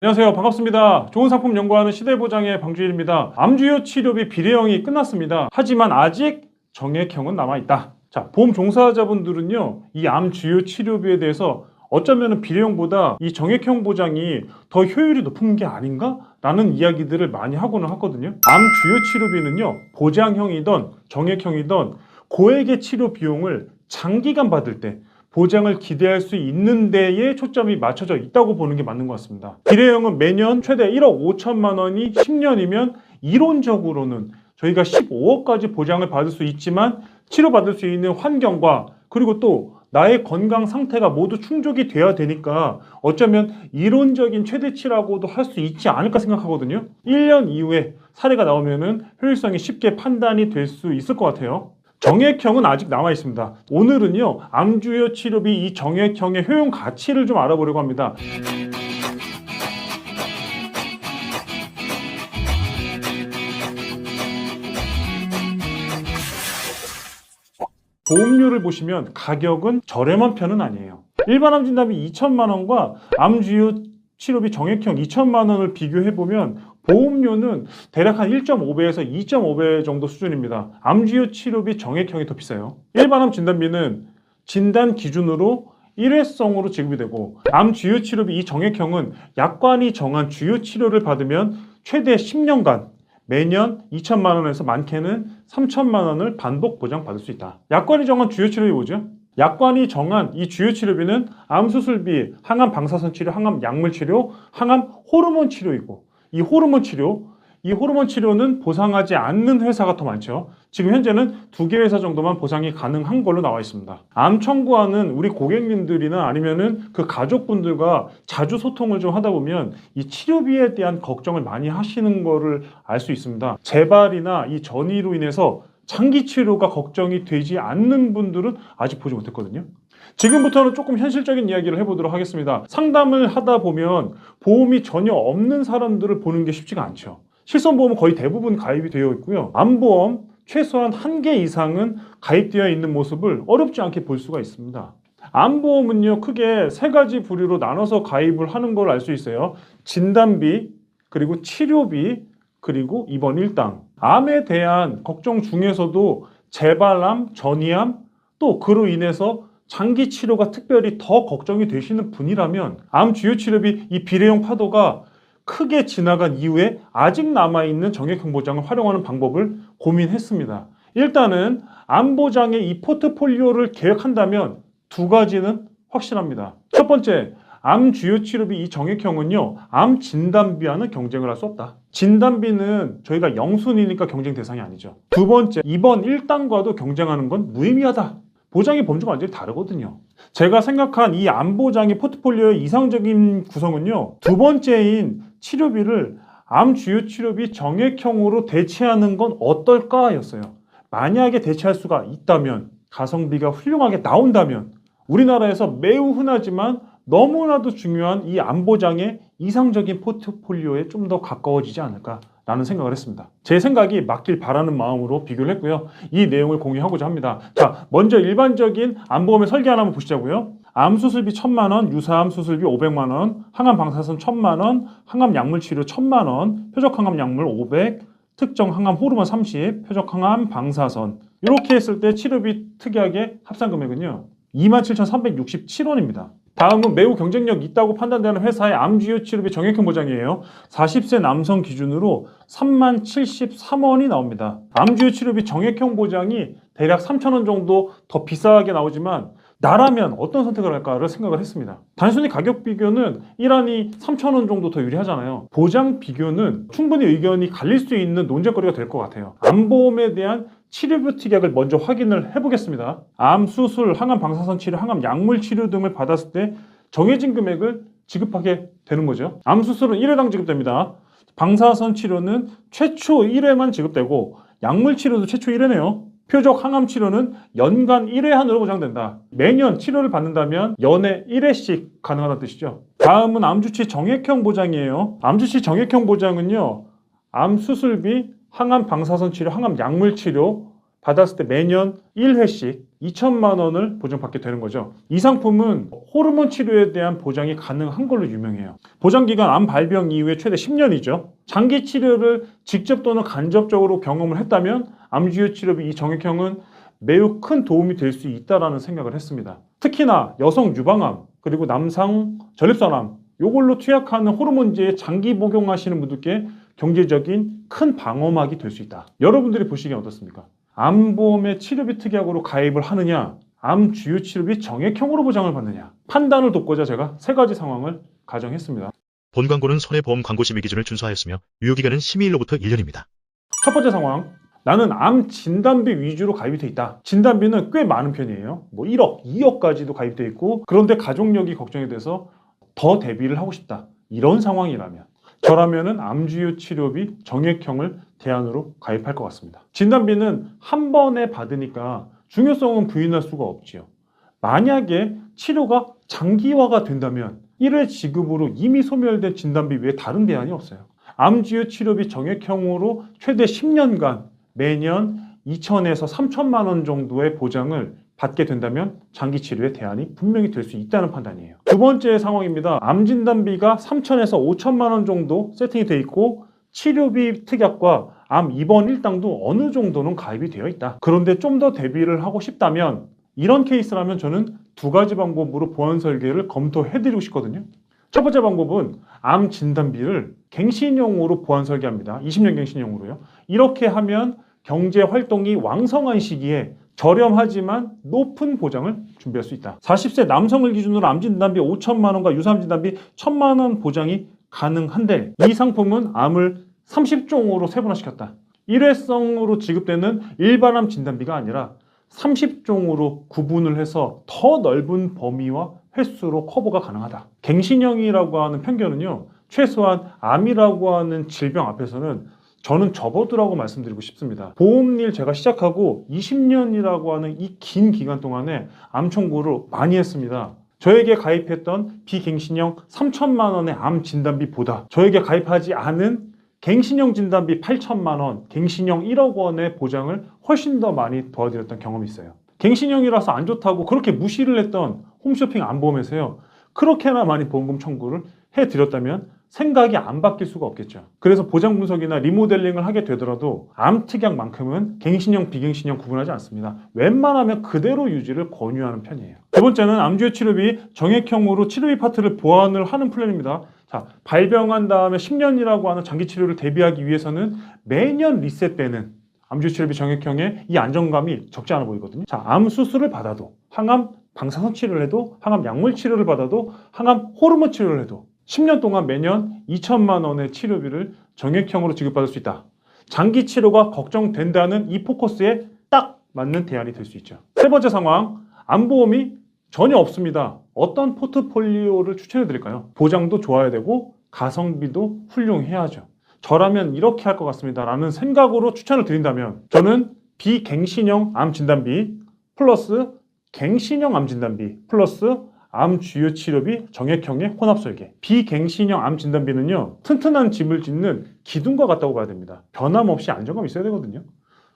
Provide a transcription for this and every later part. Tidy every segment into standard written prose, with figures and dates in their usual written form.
안녕하세요. 반갑습니다. 좋은 상품 연구하는 시대보장의 방주일입니다. 암주요 치료비 비례형이 끝났습니다. 하지만 아직 정액형은 남아있다. 자, 보험 종사자분들은요, 이 암주요 치료비에 대해서 어쩌면 비례형보다 이 정액형 보장이 더 효율이 높은 게 아닌가? 라는 이야기들을 많이 하고는 하거든요. 암주요 치료비는요, 보장형이든 정액형이든 고액의 치료 비용을 장기간 받을 때 보장을 기대할 수 있는 데에 초점이 맞춰져 있다고 보는 게 맞는 것 같습니다. 비례형은 매년 최대 1억 5천만 원이 10년이면 이론적으로는 저희가 15억까지 보장을 받을 수 있지만 치료받을 수 있는 환경과 그리고 또 나의 건강 상태가 모두 충족이 돼야 되니까 어쩌면 이론적인 최대치라고도 할 수 있지 않을까 생각하거든요. 1년 이후에 사례가 나오면은 효율성이 쉽게 판단이 될 수 있을 것 같아요. 정액형은 아직 남아 있습니다. 오늘은요, 암주요 치료비 이 정액형의 효용 가치를 좀 알아보려고 합니다. 보험료를 보시면 가격은 저렴한 편은 아니에요. 일반 암 진단비 2천만 원과 암주요 치료비 정액형 2천만 원을 비교해보면 보험료는 대략 한 1.5배에서 2.5배 정도 수준입니다. 암주요 치료비 정액형이 더 비싸요. 일반 암 진단비는 진단 기준으로 일회성으로 지급이 되고 암주요 치료비 이 정액형은 약관이 정한 주요 치료를 받으면 최대 10년간 매년 2천만 원에서 많게는 3천만 원을 반복 보장받을 수 있다. 약관이 정한 주요 치료비 뭐죠? 약관이 정한 이 주요 치료비는 암 수술비, 항암 방사선 치료, 항암 약물 치료, 항암 호르몬 치료이고 이 호르몬 치료는 보상하지 않는 회사가 더 많죠. 지금 현재는 2개 회사 정도만 보상이 가능한 걸로 나와 있습니다. 암 청구하는 우리 고객님들이나 아니면은 그 가족분들과 자주 소통을 좀 하다 보면 이 치료비에 대한 걱정을 많이 하시는 거를 알 수 있습니다. 재발이나 이 전이로 인해서 장기 치료가 걱정이 되지 않는 분들은 아직 보지 못했거든요. 지금부터는 조금 현실적인 이야기를 해보도록 하겠습니다. 상담을 하다 보면 보험이 전혀 없는 사람들을 보는 게 쉽지가 않죠. 실손보험은 거의 대부분 가입이 되어 있고요. 암보험 최소한 1개 이상은 가입되어 있는 모습을 어렵지 않게 볼 수가 있습니다. 암보험은요, 크게 3가지 부류로 나눠서 가입을 하는 걸 알 수 있어요. 진단비, 그리고 치료비, 그리고 입원 일당. 암에 대한 걱정 중에서도 재발암, 전이암, 또 그로 인해서 장기 치료가 특별히 더 걱정이 되시는 분이라면 암 주요 치료비 이 비례형 파도가 크게 지나간 이후에 아직 남아있는 정액형 보장을 활용하는 방법을 고민했습니다. 일단은 암 보장의 이 포트폴리오를 계획한다면 2가지는 확실합니다. 첫 번째, 암 주요 치료비 이 정액형은요, 암 진단비와는 경쟁을 할 수 없다. 진단비는 저희가 영순이니까 경쟁 대상이 아니죠. 2번째, 입원 일당과도 경쟁하는 건 무의미하다. 보장의 범주가 완전히 다르거든요. 제가 생각한 이 암보장의 포트폴리오의 이상적인 구성은요, 2번째인 치료비를 암 주요 치료비 정액형으로 대체하는 건 어떨까 였어요. 만약에 대체할 수가 있다면, 가성비가 훌륭하게 나온다면 우리나라에서 매우 흔하지만 너무나도 중요한 이 암보장의 이상적인 포트폴리오에 좀 더 가까워지지 않을까 라는 생각을 했습니다. 제 생각이 맞길 바라는 마음으로 비교를 했고요. 이 내용을 공유하고자 합니다. 자, 먼저 일반적인 암보험의 설계 하나만 보시자고요. 암 수술비 1,000만 원, 유사암 수술비 500만 원, 항암 방사선 1,000만 원, 항암 약물 치료 1,000만 원, 표적 항암 약물 500, 특정 항암 호르몬 30, 표적 항암 방사선. 이렇게 했을 때 치료비 특이하게 합산 금액은요, 27,367원입니다. 다음은 매우 경쟁력 있다고 판단되는 회사의 암주요 치료비 정액형 보장이에요. 40세 남성 기준으로 30,073원이 나옵니다. 암주요 치료비 정액형 보장이 대략 3,000원 정도 더 비싸게 나오지만 나라면 어떤 선택을 할까를 생각을 했습니다. 단순히 가격 비교는 1안이 3,000원 정도 더 유리하잖아요. 보장 비교는 충분히 의견이 갈릴 수 있는 논쟁거리가 될 것 같아요. 암보험에 대한 치료비 특약을 먼저 확인을 해보겠습니다. 암 수술, 항암 방사선 치료, 항암 약물 치료 등을 받았을 때 정해진 금액을 지급하게 되는 거죠. 암 수술은 1회당 지급됩니다. 방사선 치료는 최초 1회만 지급되고 약물 치료도 최초 1회네요. 표적 항암 치료는 연간 1회 한으로 보장된다. 매년 치료를 받는다면 연에 1회씩 가능하다는 뜻이죠. 다음은 암주치 정액형 보장이에요. 암주치 정액형 보장은요, 암 수술비, 항암 방사선 치료, 항암 약물 치료 받았을 때 매년 1회씩 2천만 원을 보장받게 되는 거죠. 이 상품은 호르몬 치료에 대한 보장이 가능한 걸로 유명해요. 보장기간 암 발병 이후에 최대 10년이죠. 장기 치료를 직접 또는 간접적으로 경험을 했다면 암주요 치료비 이 정액형은 매우 큰 도움이 될 수 있다라는 생각을 했습니다. 특히나 여성 유방암 그리고 남성 전립선암 요걸로 투약하는 호르몬제에 장기 복용하시는 분들께 경제적인 큰 방어막이 될 수 있다. 여러분들이 보시기엔 어떻습니까? 암보험의 치료비 특약으로 가입을 하느냐, 암 주요 치료비 정액형으로 보장을 받느냐, 판단을 돕고자 제가 세 가지 상황을 가정했습니다. 본 광고는 손해보험 광고 심의 기준을 준수하였으며 유효기간은 심의일로부터 1년입니다. 첫 번째 상황, 나는 암 진단비 위주로 가입이 돼 있다. 진단비는 꽤 많은 편이에요. 뭐 1억, 2억까지도 가입돼 있고, 그런데 가족력이 걱정이 돼서 더 대비를 하고 싶다. 이런 상황이라면 저라면은 암주요 치료비 정액형을 대안으로 가입할 것 같습니다. 진단비는 한 번에 받으니까 중요성은 부인할 수가 없지요. 만약에 치료가 장기화가 된다면 1회 지급으로 이미 소멸된 진단비 외에 다른 대안이 없어요. 암주요 치료비 정액형으로 최대 10년간 매년 2천에서 3천만 원 정도의 보장을 받게 된다면 장기 치료의 대안이 분명히 될 수 있다는 판단이에요. 두 번째 상황입니다. 암 진단비가 3천에서 5천만 원 정도 세팅이 돼 있고 치료비 특약과 암 입원 일당도 어느 정도는 가입이 되어 있다. 그런데 좀 더 대비를 하고 싶다면 이런 케이스라면 저는 두 가지 방법으로 보안 설계를 검토해드리고 싶거든요. 첫 번째 방법은 암 진단비를 갱신형으로 보안 설계합니다. 20년 갱신형으로요. 이렇게 하면 경제 활동이 왕성한 시기에 저렴하지만 높은 보장을 준비할 수 있다. 40세 남성을 기준으로 암 진단비 5천만 원과 유사암 진단비 1천만 원 보장이 가능한데 이 상품은 암을 30종으로 세분화시켰다. 일회성으로 지급되는 일반암 진단비가 아니라 30종으로 구분을 해서 더 넓은 범위와 횟수로 커버가 가능하다. 갱신형이라고 하는 편견은요, 최소한 암이라고 하는 질병 앞에서는 저는 접어두라고 말씀드리고 싶습니다. 보험일 제가 시작하고 20년이라고 하는 이 긴 기간 동안에 암 청구를 많이 했습니다. 저에게 가입했던 비갱신형 3천만 원의 암 진단비보다 저에게 가입하지 않은 갱신형 진단비 8천만 원, 갱신형 1억 원의 보장을 훨씬 더 많이 도와드렸던 경험이 있어요. 갱신형이라서 안 좋다고 그렇게 무시를 했던 홈쇼핑 암보험에서요, 그렇게나 많이 보험금 청구를 해드렸다면 생각이 안 바뀔 수가 없겠죠. 그래서 보장 분석이나 리모델링을 하게 되더라도 암 특약만큼은 갱신형, 비갱신형 구분하지 않습니다. 웬만하면 그대로 유지를 권유하는 편이에요. 두 번째는 암주요 치료비 정액형으로 치료비 파트를 보완을 하는 플랜입니다. 자, 발병한 다음에 10년이라고 하는 장기 치료를 대비하기 위해서는 매년 리셋되는 암주요 치료비 정액형의 이 안정감이 적지 않아 보이거든요. 자, 암 수술을 받아도, 항암 방사선 치료를 해도, 항암 약물 치료를 받아도, 항암 호르몬 치료를 해도 10년 동안 매년 2천만 원의 치료비를 정액형으로 지급받을 수 있다. 장기 치료가 걱정된다는 이 포커스에 딱 맞는 대안이 될 수 있죠. 세 번째 상황, 암보험이 전혀 없습니다. 어떤 포트폴리오를 추천해 드릴까요? 보장도 좋아야 되고 가성비도 훌륭해야죠. 저라면 이렇게 할 것 같습니다 라는 생각으로 추천을 드린다면 저는 비갱신형 암 진단비 플러스 갱신형 암 진단비 플러스 암 주요 치료비 정액형의 혼합 설계. 비갱신형 암 진단비는요, 튼튼한 짐을 짓는 기둥과 같다고 봐야 됩니다. 변함없이 안정감이 있어야 되거든요.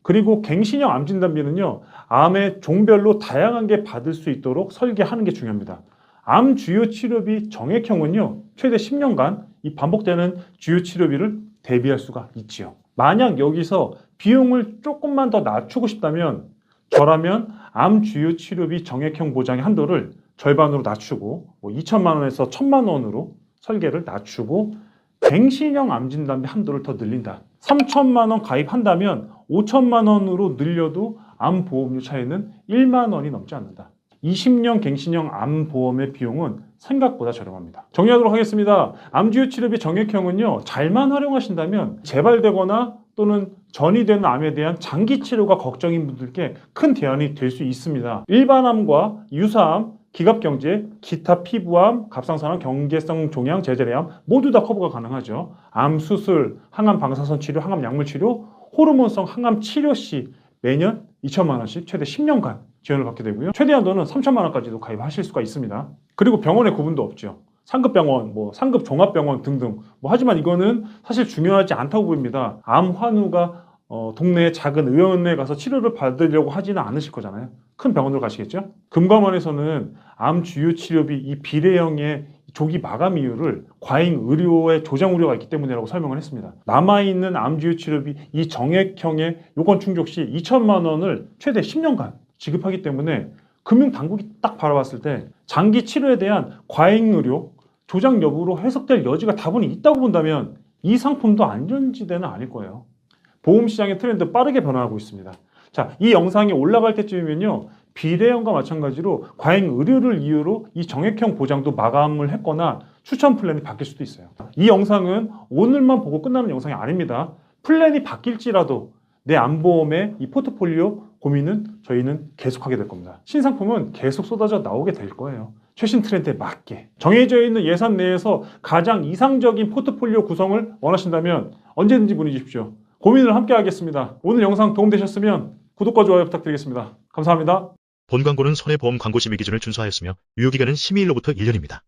그리고 갱신형 암 진단비는요, 암의 종별로 다양한 게 받을 수 있도록 설계하는 게 중요합니다. 암 주요 치료비 정액형은요, 최대 10년간 이 반복되는 주요 치료비를 대비할 수가 있지요. 만약 여기서 비용을 조금만 더 낮추고 싶다면 저라면 암 주요 치료비 정액형 보장의 한도를 절반으로 낮추고 2천만 원에서 1천만 원으로 설계를 낮추고 갱신형 암 진단비 한도를 더 늘린다. 3천만 원 가입한다면 5천만 원으로 늘려도 암 보험료 차이는 1만 원이 넘지 않는다. 20년 갱신형 암 보험의 비용은 생각보다 저렴합니다. 정리하도록 하겠습니다. 암주요 치료비 정액형은요, 잘만 활용하신다면 재발되거나 또는 전이되는 암에 대한 장기 치료가 걱정인 분들께 큰 대안이 될 수 있습니다. 일반암과 유사암, 기갑경제, 기타 피부암, 갑상선암, 경계성 종양, 제재례암 모두 다 커버가 가능하죠. 암 수술, 항암 방사선 치료, 항암 약물 치료, 호르몬성 항암 치료 시 매년 2천만 원씩 최대 10년간 지원을 받게 되고요. 최대 한도는 3천만 원까지도 가입하실 수가 있습니다. 그리고 병원의 구분도 없죠. 상급병원, 상급 종합병원 등등. 하지만 이거는 사실 중요하지 않다고 보입니다. 암 환우가 동네 작은 의원에 가서 치료를 받으려고 하지는 않으실 거잖아요. 큰 병원으로 가시겠죠? 금감원에서는 암 주요 치료비 이 비례형의 조기 마감 이유를 과잉 의료의 조장 우려가 있기 때문이라고 설명을 했습니다. 남아있는 암 주요 치료비 이 정액형의 요건 충족 시 2천만 원을 최대 10년간 지급하기 때문에 금융당국이 딱 바라봤을 때 장기 치료에 대한 과잉 의료, 조장 여부로 해석될 여지가 다분히 있다고 본다면 이 상품도 안전지대는 아닐 거예요. 보험시장의 트렌드 빠르게 변화하고 있습니다. 자, 이 영상이 올라갈 때쯤이면요. 비례형과 마찬가지로 과잉 의료를 이유로 이 정액형 보장도 마감을 했거나 추천 플랜이 바뀔 수도 있어요. 이 영상은 오늘만 보고 끝나는 영상이 아닙니다. 플랜이 바뀔지라도 내 암보험의 이 포트폴리오 고민은 저희는 계속하게 될 겁니다. 신상품은 계속 쏟아져 나오게 될 거예요. 최신 트렌드에 맞게. 정해져 있는 예산 내에서 가장 이상적인 포트폴리오 구성을 원하신다면 언제든지 문의 주십시오. 고민을 함께 하겠습니다. 오늘 영상 도움되셨으면 구독과 좋아요 부탁드리겠습니다. 감사합니다. 본 광고는 손해보험 광고 심의 기준을 준수하였으며 유효기간은 심의일로부터 1년입니다.